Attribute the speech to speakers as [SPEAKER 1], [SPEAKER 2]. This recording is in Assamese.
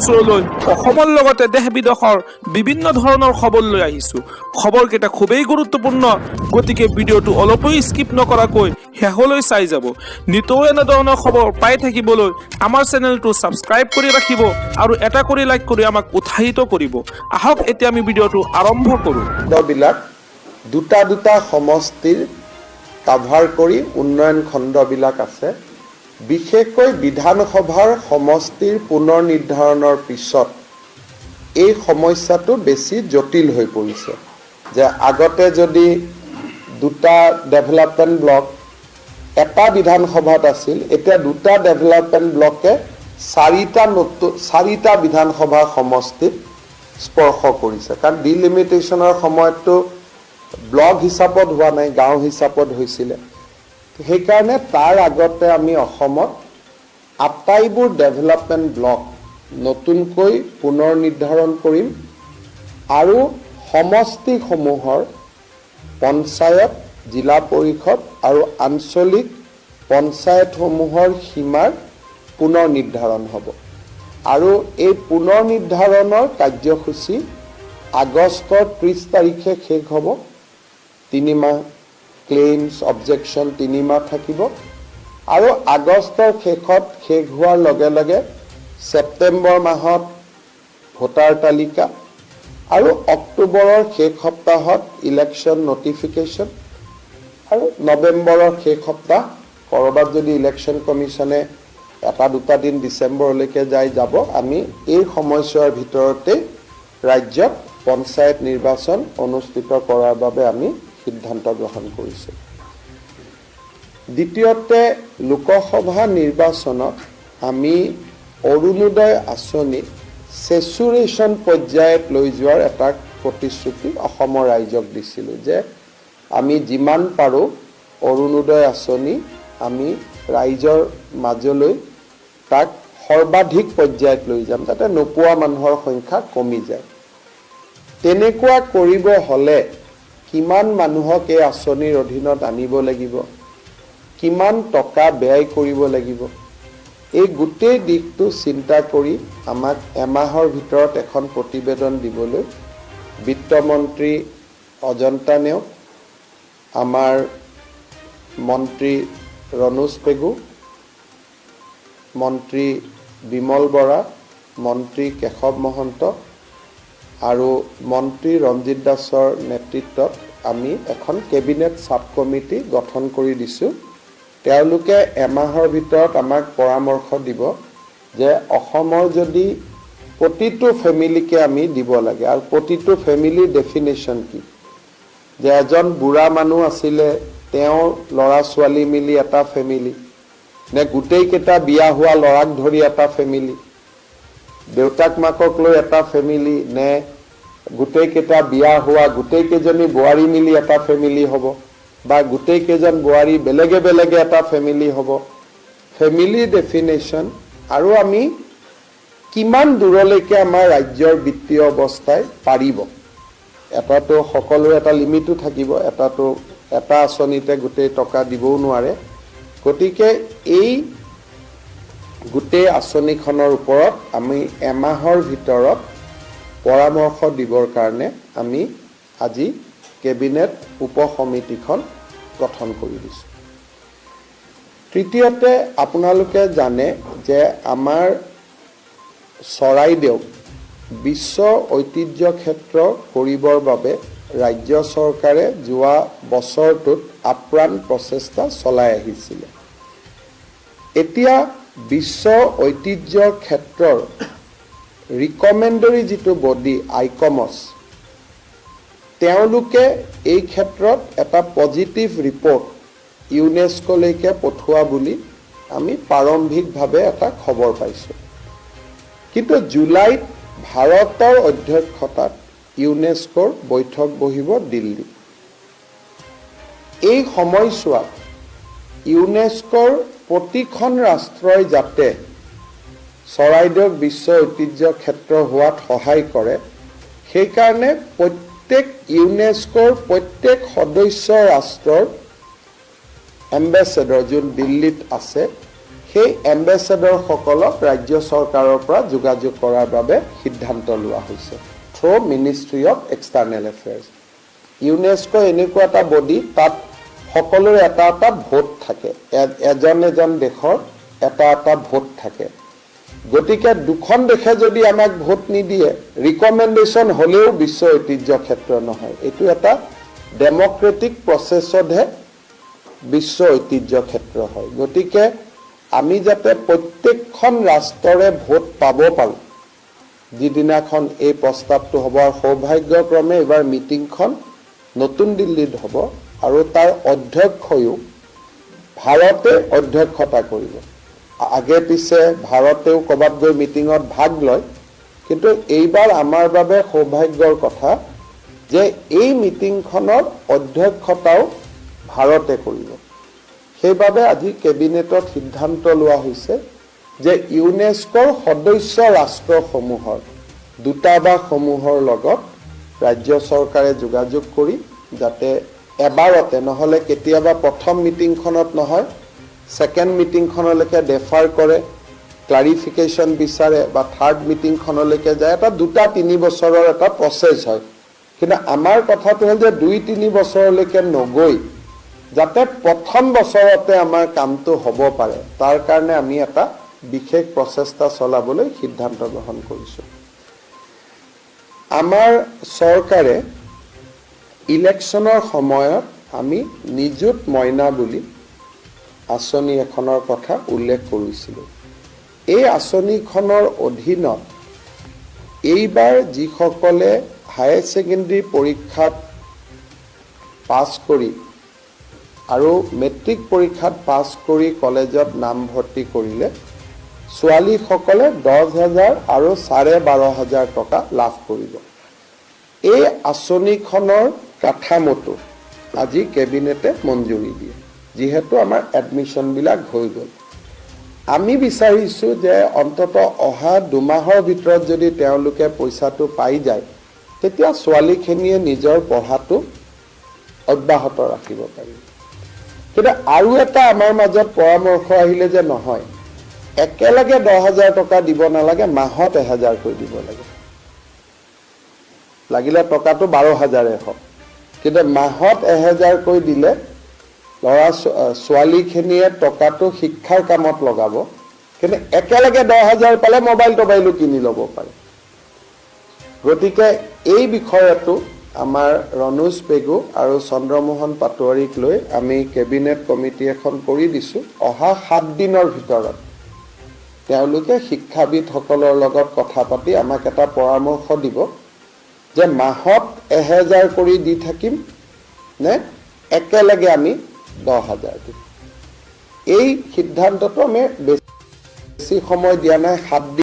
[SPEAKER 1] ওচৰলৈ অসমৰ লগতে দেশ বিদেশৰ বিভিন্ন ধৰণৰ খবৰ লৈ আহিছোঁ। খবৰকেইটা খুবেই গুৰুত্বপূৰ্ণ, গতিকে ভিডিঅ'টো অলপো স্কিপ নকৰাকৈ শেষলৈ চাই যাব। নিতৌ এনেধৰণৰ খবৰ পাই থাকিবলৈ আমাৰ চেনেলটো ছাবস্ক্ৰাইব কৰি ৰাখিব আৰু এটা কৰি লাইক কৰি আমাক উৎসাহিত কৰিব। আহক এতিয়া আমি ভিডিঅ'টো আৰম্ভ কৰোঁ।
[SPEAKER 2] খণ্ডবিলাক দুটা সমষ্টিৰ কাভাৰ কৰি উন্নয়ন খণ্ডবিলাক আছে। বিশেষকৈ বিধানসভাৰ সমষ্টিৰ পুনৰ নিৰ্ধাৰণৰ পিছত এই সমস্যাটো বেছি জটিল হৈ পৰিছে। যে আগতে যদি দুটা ডেভেলপমেণ্ট ব্লক এটা বিধানসভাত আছিল, এতিয়া দুটা ডেভেলপমেণ্ট ব্লকে চাৰিটা বিধানসভা সমষ্টিত স্পৰ্শ কৰিছে। কাৰণ ডিলিমিটেশ্যনৰ সময়ততো ব্লক হিচাপত হোৱা নাই, গাঁও হিচাপত হৈছিলে। সেইকাৰণে তাৰ আগতে আমি অসমত আটাইবোৰ ডেভেলপমেণ্ট ব্লক নতুনকৈ পুনৰ নিৰ্ধাৰণ কৰিম আৰু সমষ্টিসমূহৰ পঞ্চায়ত, জিলা পৰিষদ আৰু আঞ্চলিক পঞ্চায়তসমূহৰ সীমাৰ পুনৰ নিৰ্ধাৰণ হ'ব। আৰু এই পুনৰ নিৰ্ধাৰণৰ কাৰ্যসূচী আগষ্টৰ 30 তাৰিখে শেষ হ'ব। 3 মাহ ক্লেইমছ, অবজেকশ্যন 3 মাহ থাকিব আৰু আগষ্টৰ শেষত শেষ হোৱাৰ লগে লগে ছেপ্টেম্বৰ মাহত ভোটাৰ তালিকা আৰু অক্টোবৰৰ শেষ সপ্তাহত ইলেকশ্যন নটিফিকেশ্যন আৰু নৱেম্বৰৰ শেষ সপ্তাহ ক'ৰবাত যদি ইলেকশ্যন কমিশ্যনে 1-2 দিন ডিচেম্বৰলৈকে যাব। আমি এই সময়ছোৱাৰ ভিতৰতে ৰাজ্যত পঞ্চায়ত নিৰ্বাচন অনুষ্ঠিত কৰাৰ বাবে আমি সিদ্ধান্ত গ্ৰহণ কৰিছোঁ। দ্বিতীয়তে, লোকসভা নিৰ্বাচনত আমি অৰুণোদয় আঁচনি চেচুৰেশ্যন পৰ্যায়ত লৈ যোৱাৰ এটা প্ৰতিশ্ৰুতি অসমৰ ৰাইজক দিছিলোঁ যে আমি যিমান পাৰোঁ অৰুণোদয় আঁচনি আমি ৰাইজৰ মাজলৈ তাক সৰ্বাধিক পৰ্যায়ত লৈ যাম, যাতে নোপোৱা মানুহৰ সংখ্যা কমি যায়। তেনেকুৱা কৰিব হ'লে কিমান মানুহক এই আঁচনিৰ অধীনত আনিব লাগিব, কিমান টকা ব্যয় কৰিব লাগিব, এই গোটেই দিশটো চিন্তা কৰি আমাক এমাহৰ ভিতৰত এখন প্ৰতিবেদন দিবলৈ বিত্তমন্ত্ৰী অজন্তা নেওগ, আমাৰ মন্ত্ৰী ৰণোজ পেগু, মন্ত্ৰী বিমল বৰা, মন্ত্ৰী কেশৱ মহন্ত আৰু মন্ত্ৰী ৰঞ্জিত দাসৰ নেতৃত্বত আমি এখন কেবিনেট ছাব কমিটি গঠন কৰি দিছোঁ। তেওঁলোকে এমাহৰ ভিতৰত আমাক পৰামৰ্শ দিব যে অসমৰ যদি প্ৰতিটো ফেমিলিকে আমি দিব লাগে, আৰু প্ৰতিটো ফেমিলিৰ ডেফিনেশ্যন কি, যে এজন বুঢ়া মানুহ আছিলে, তেওঁৰ ল'ৰা ছোৱালী মিলি এটা ফেমিলি, নে গোটেইকেইটা বিয়া হোৱা ল'ৰাক ধৰি এটা ফেমিলি, দেউতাক মাকক লৈ এটা ফেমিলি, নে গোটেইকেইটা বিয়া হোৱা গোটেইকেইজনী বোৱাৰী মিলি এটা ফেমিলি হ'ব, বা গোটেইকেইজন বোৱাৰী বেলেগে বেলেগে এটা ফেমিলি হ'ব। ফেমিলি ডেফিনেশ্যন আৰু আমি কিমান দূৰলৈকে আমাৰ ৰাজ্যৰ বিত্তীয় অৱস্থাই পাৰিব, এটাতো সকলোৰে এটা লিমিটো থাকিব, এটা আঁচনিতে গোটেই টকা দিবও নোৱাৰে। গতিকে এই গোটেই আঁচনিখনৰ ওপৰত আমি এমাহৰ ভিতৰত পৰামৰ্শ দিবৰ কাৰণে আমি আজি কেবিনেট উপসমিতিখন গঠন কৰি দিছোঁ। তৃতীয়তে, আপোনালোকে জানে যে আমাৰ চৰাইদেউ বিশ্ব ঐতিহ্য ক্ষেত্ৰ কৰিবৰ বাবে ৰাজ্য চৰকাৰে যোৱা বছৰটোত আপ্ৰাণ প্ৰচেষ্টা চলাই আহিছিলে। এতিয়া বিশ্ব ঐতিহ্য ক্ষেত্ৰৰ ৰিকমেণ্ডৰী যিটো বডি আইকমছ, তেওঁলোকে এই ক্ষেত্ৰত এটা পজিটিভ ৰিপৰ্ট ইউনেস্কোলৈকে পঠোৱা বুলি আমি প্ৰাৰম্ভিকভাৱে এটা খবৰ পাইছোঁ। কিন্তু জুলাইত ভাৰতৰ অধ্যক্ষতাত ইউনেস্কোৰ বৈঠক বহিব দিল্লীত। এই সময়ছোৱাত ইউনেস্কোৰ প্ৰতিখন ৰাষ্ট্ৰই যাতে চৰাইদেউক বিশ্ব ঐতিহ্য ক্ষেত্ৰ হোৱাত সহায় কৰে, সেইকাৰণে ইউনেস্কোৰ প্ৰত্যেক সদস্য ৰাষ্ট্ৰৰ এম্বেচেডৰ যোন দিল্লীত আছে, সেই এম্বেচেডৰসকলক ৰাজ্য চৰকাৰৰ পৰা যোগাযোগ কৰাৰ বাবে সিদ্ধান্ত লোৱা হৈছে through ministry of external affairs. UNESCO এনেকুৱা এটা বডি, তাত সকলোৰে এটা এটা ভোট থাকে, এজন এজন দেশৰ এটা এটা ভোট থাকে। গতিকে দুখন দেশে যদি আমাক ভোট নিদিয়ে, ৰিকমেণ্ডেশ্যন হ'লেও বিশ্ব ঐতিহ্য ক্ষেত্ৰ নহয়। এইটো এটা ডেমক্ৰেটিক প্ৰচেছতহে বিশ্ব ঐতিহ্য ক্ষেত্ৰ হয়। গতিকে আমি যাতে প্ৰত্যেকখন ৰাষ্ট্ৰৰে ভোট পাব পাৰোঁ, যিদিনাখন এই প্ৰস্তাৱটো হ'ব, আৰু সৌভাগ্যক্ৰমে এইবাৰ মিটিংখন নতুন দিল্লীত হ'ব, আৰু তাৰ অধ্যক্ষয়ো ভাৰতে অধ্যক্ষতা কৰিব। আগে পিছে ভাৰতেও ক'ৰবাত গৈ মিটিঙত ভাগ লয়, কিন্তু এইবাৰ আমাৰ বাবে সৌভাগ্যৰ কথা যে এই মিটিংখনৰ অধ্যক্ষতাও ভাৰতে কৰিব। সেইবাবে আজি কেবিনেটত সিদ্ধান্ত লোৱা হৈছে যে ইউনেস্কোৰ সদস্য ৰাষ্ট্ৰসমূহৰ দূতাবাসসমূহৰ লগত ৰাজ্য চৰকাৰে যোগাযোগ কৰি যাতে এবাৰতে, নহ'লে কেতিয়াবা প্ৰথম মিটিংখনত নহয়, ছেকেণ্ড মিটিংখনলৈকে ডেফাৰ কৰে, ক্লাৰিফিকেশ্যন বিচাৰে, বা থাৰ্ড মিটিংখনলৈকে যায়। এটা 2-3 বছৰৰ এটা প্ৰচেছ হয়। কিন্তু আমাৰ কথাটো হ'ল যে 2-3 বছৰলৈকে নগৈ যাতে প্ৰথম বছৰতে আমাৰ কামটো হ'ব পাৰে, তাৰ কাৰণে আমি এটা বিশেষ প্ৰচেষ্টা চলাবলৈ সিদ্ধান্ত গ্ৰহণ কৰিছোঁ। আমাৰ চৰকাৰে ইলেকশ্যনৰ সময়ত আমি নিযুত মইনা বুলি আঁচনি এখনৰ কথা উল্লেখ কৰিছিলোঁ। এই আঁচনিখনৰ অধীনত এইবাৰ যিসকলে হায়াৰ ছেকেণ্ডেৰী পৰীক্ষাত পাছ কৰি আৰু মেট্ৰিক পৰীক্ষাত পাছ কৰি কলেজত নামভৰ্তি কৰিলে, ছোৱালীসকলে 10,000 আৰু 12,500 টকা লাভ কৰিব। এই আঁচনিখনৰ কাঠামোটো আজি কেবিনেটে মঞ্জুৰি দিয়ে, যিহেতু আমাৰ এডমিশ্যনবিলাক হৈ গ'ল। আমি বিচাৰিছোঁ যে অন্তত অহা 2 মাহৰ ভিতৰত যদি তেওঁলোকে পইচাটো পাই যায়, তেতিয়া ছোৱালীখিনিয়ে নিজৰ পঢ়াটো অব্যাহত ৰাখিব পাৰিব। কিন্তু আৰু এটা আমাৰ মাজত পৰামৰ্শ আহিলে যে নহয়, একেলগে 10,000 টকা দিব নালাগে, মাহত 1,000 কৈ দিব লাগে। লাগিলে টকাটো 12,000 হওক, কিন্তু মাহত 1,000 কৈ দিলে ছোৱালীখিনিয়ে টকাটো শিক্ষাৰ কামত লগাব, কিন্তু একেলগে 10,000 পালে মোবাইলো কিনি ল'ব পাৰে। গতিকে এই বিষয়টো আমাৰ ৰণোজ পেগু আৰু চন্দ্ৰমোহন পাটোৱাৰীক লৈ আমি কেবিনেট কমিটি এখন কৰি দিছোঁ। অহা 7 দিনৰ ভিতৰত তেওঁলোকে শিক্ষাবিদসকলৰ লগত কথা পাতি আমাক এটা পৰামৰ্শ দিব যে মাহত 1,000 কৰি দি থাকিম নে একেলগে আমি 10,000 দিম। এই সিদ্ধান্তটো আমি বেছি সময় দিয়া নাই, 7 দিন